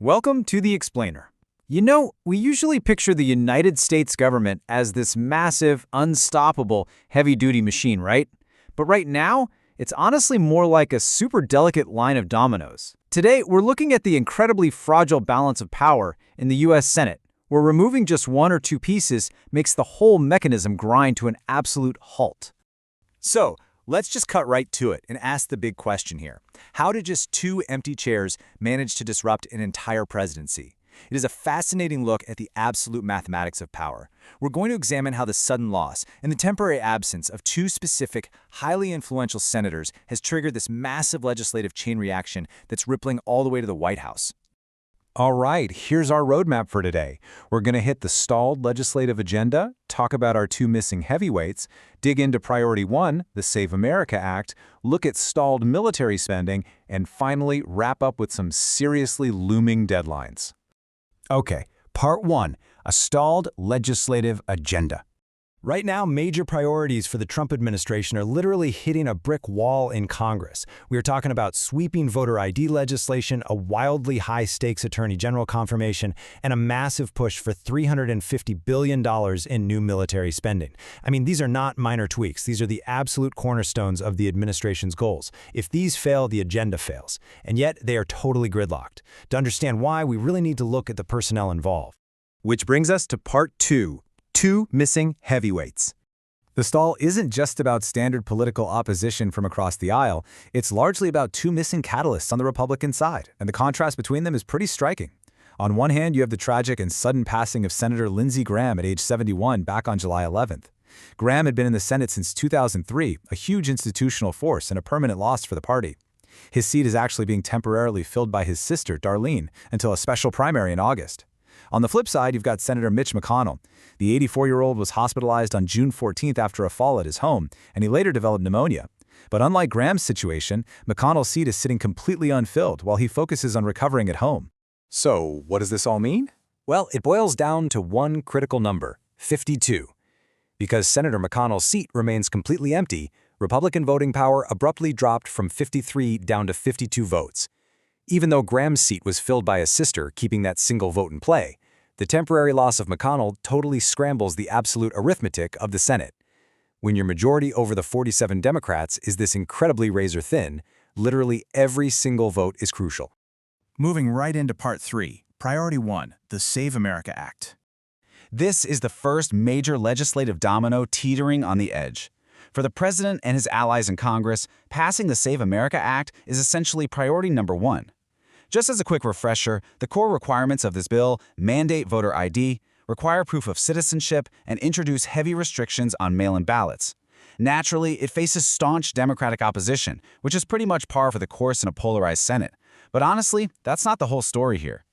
Welcome to The Explainer. You know, we usually picture the United States government as this massive, unstoppable, heavy-duty machine, right? But right now, it's honestly more like a super delicate line of dominoes. Today, we're looking at the incredibly fragile balance of power in the U.S. Senate, where removing just one or two pieces makes the whole mechanism grind to an absolute halt. So, let's just cut right to it and ask the big question here. How did just two empty chairs manage to disrupt an entire presidency? It is a fascinating look at the absolute mathematics of power. We're going to examine how the sudden loss and the temporary absence of two specific, highly influential senators has triggered this massive legislative chain reaction that's rippling all the way to the White House. All right, here's our roadmap for today. We're going to hit the stalled legislative agenda, talk about our two missing heavyweights, dig into Priority 1, the Save America Act, look at stalled military spending, and finally wrap up with some seriously looming deadlines. Okay, Part 1, a stalled legislative agenda. Right now, major priorities for the Trump administration are literally hitting a brick wall in Congress. We are talking about sweeping voter ID legislation, a wildly high-stakes attorney general confirmation, and a massive push for $350 billion in new military spending. I mean, these are not minor tweaks. These are the absolute cornerstones of the administration's goals. If these fail, the agenda fails. And yet, they are totally gridlocked. To understand why, we really need to look at the personnel involved. Which brings us to Part 2. Two missing heavyweights. The stall isn't just about standard political opposition from across the aisle, it's largely about two missing catalysts on the Republican side, and the contrast between them is pretty striking. On one hand, you have the tragic and sudden passing of Senator Lindsey Graham at age 71 back on July 11th. Graham had been in the Senate since 2003, a huge institutional force and a permanent loss for the party. His seat is actually being temporarily filled by his sister, Darlene, until a special primary in August. On the flip side, you've got Senator Mitch McConnell. The 84-year-old was hospitalized on June 14th after a fall at his home, and he later developed pneumonia. But unlike Graham's situation, McConnell's seat is sitting completely unfilled while he focuses on recovering at home. So, what does this all mean? Well, it boils down to one critical number, 52. Because Senator McConnell's seat remains completely empty, Republican voting power abruptly dropped from 53 down to 52 votes. Even though Graham's seat was filled by his sister, keeping that single vote in play, the temporary loss of McConnell totally scrambles the absolute arithmetic of the Senate. When your majority over the 47 Democrats is this incredibly razor-thin, literally every single vote is crucial. Moving right into Part 3, Priority 1, the Save America Act. This is the first major legislative domino teetering on the edge. For the president and his allies in Congress, passing the Save America Act is essentially priority number one. Just as a quick refresher, the core requirements of this bill mandate voter ID, require proof of citizenship, and introduce heavy restrictions on mail-in ballots. Naturally, it faces staunch Democratic opposition, which is pretty much par for the course in a polarized Senate. But honestly, that's not the whole story here.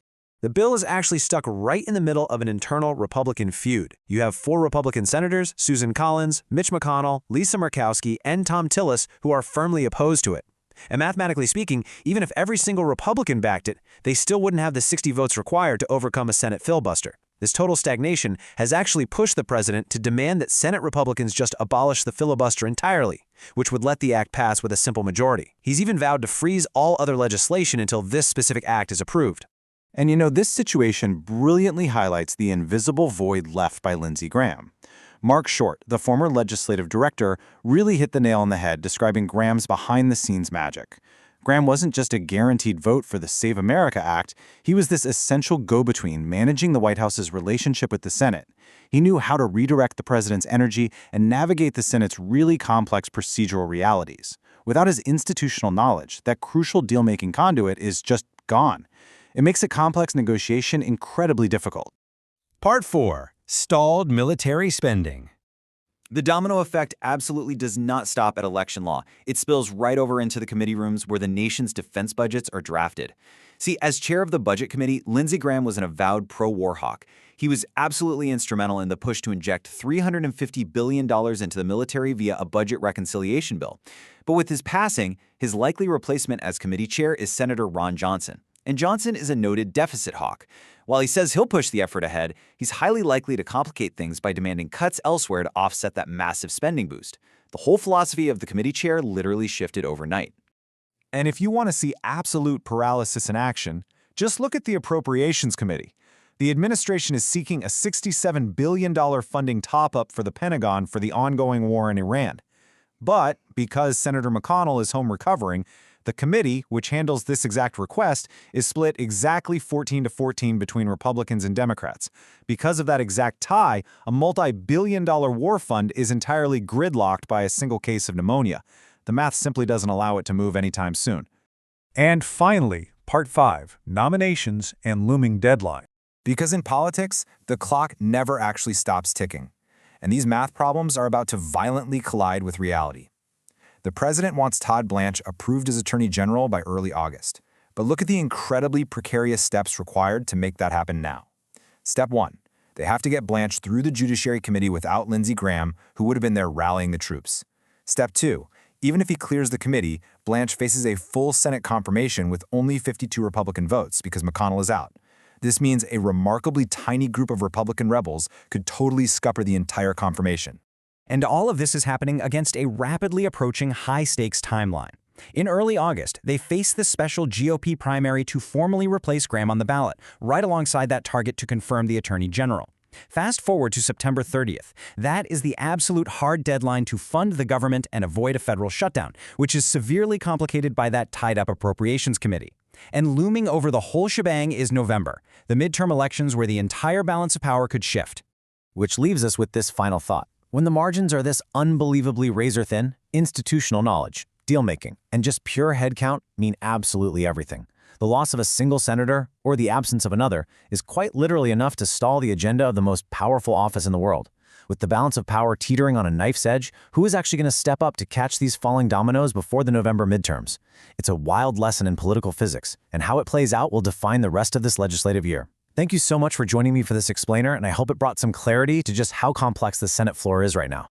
The bill is actually stuck right in the middle of an internal Republican feud. You have four Republican senators, Susan Collins, Mitch McConnell, Lisa Murkowski, and Tom Tillis, who are firmly opposed to it. And mathematically speaking, even if every single Republican backed it, they still wouldn't have the 60 votes required to overcome a Senate filibuster. This total stagnation has actually pushed the president to demand that Senate Republicans just abolish the filibuster entirely, which would let the act pass with a simple majority. He's even vowed to freeze all other legislation until this specific act is approved. And you know, this situation brilliantly highlights the invisible void left by Lindsey Graham. Mark Short, the former legislative director, really hit the nail on the head describing Graham's behind-the-scenes magic. Graham wasn't just a guaranteed vote for the Save America Act, he was this essential go-between managing the White House's relationship with the Senate. He knew how to redirect the president's energy and navigate the Senate's really complex procedural realities. Without his institutional knowledge, that crucial deal-making conduit is just gone. It makes a complex negotiation incredibly difficult. Part 4. Stalled military spending. The domino effect absolutely does not stop at election law. It spills right over into the committee rooms where the nation's defense budgets are drafted. See, as chair of the Budget Committee, Lindsey Graham was an avowed pro-war hawk. He was absolutely instrumental in the push to inject $350 billion into the military via a budget reconciliation bill. But with his passing, his likely replacement as committee chair is Senator Ron Johnson. And Johnson is a noted deficit hawk. While he says he'll push the effort ahead, he's highly likely to complicate things by demanding cuts elsewhere to offset that massive spending boost. The whole philosophy of the committee chair literally shifted overnight. And if you want to see absolute paralysis in action, Just look at the Appropriations Committee. The administration is seeking a $67 billion funding top-up for the Pentagon for the ongoing war in Iran. But because Senator McConnell is home recovering, the committee, which handles this exact request, is split exactly 14-14 between Republicans and Democrats. Because of that exact tie, a multi-billion-dollar war fund is entirely gridlocked by a single case of pneumonia. The math simply doesn't allow it to move anytime soon. And finally, Part 5, Nominations and Looming Deadline. Because in politics, the clock never actually stops ticking. And these math problems are about to violently collide with reality. The president wants Todd Blanche approved as Attorney General by early August. But look at the incredibly precarious steps required to make that happen now. Step 1. They have to get Blanche through the Judiciary Committee without Lindsey Graham, who would have been there rallying the troops. Step 2. Even if he clears the committee, Blanche faces a full Senate confirmation with only 52 Republican votes because McConnell is out. This means a remarkably tiny group of Republican rebels could totally scupper the entire confirmation. And all of this is happening against a rapidly approaching high-stakes timeline. In early August, they face the special GOP primary to formally replace Graham on the ballot, right alongside that target to confirm the Attorney General. Fast forward to September 30th. That is the absolute hard deadline to fund the government and avoid a federal shutdown, which is severely complicated by that tied-up Appropriations Committee. And looming over the whole shebang is November, the midterm elections where the entire balance of power could shift. Which leaves us with this final thought. When the margins are this unbelievably razor-thin, institutional knowledge, deal-making, and just pure headcount mean absolutely everything. The loss of a single senator, or the absence of another, is quite literally enough to stall the agenda of the most powerful office in the world. With the balance of power teetering on a knife's edge, who is actually going to step up to catch these falling dominoes before the November midterms? It's a wild lesson in political physics, and how it plays out will define the rest of this legislative year. Thank you so much for joining me for this explainer, and I hope it brought some clarity to just how complex the Senate floor is right now.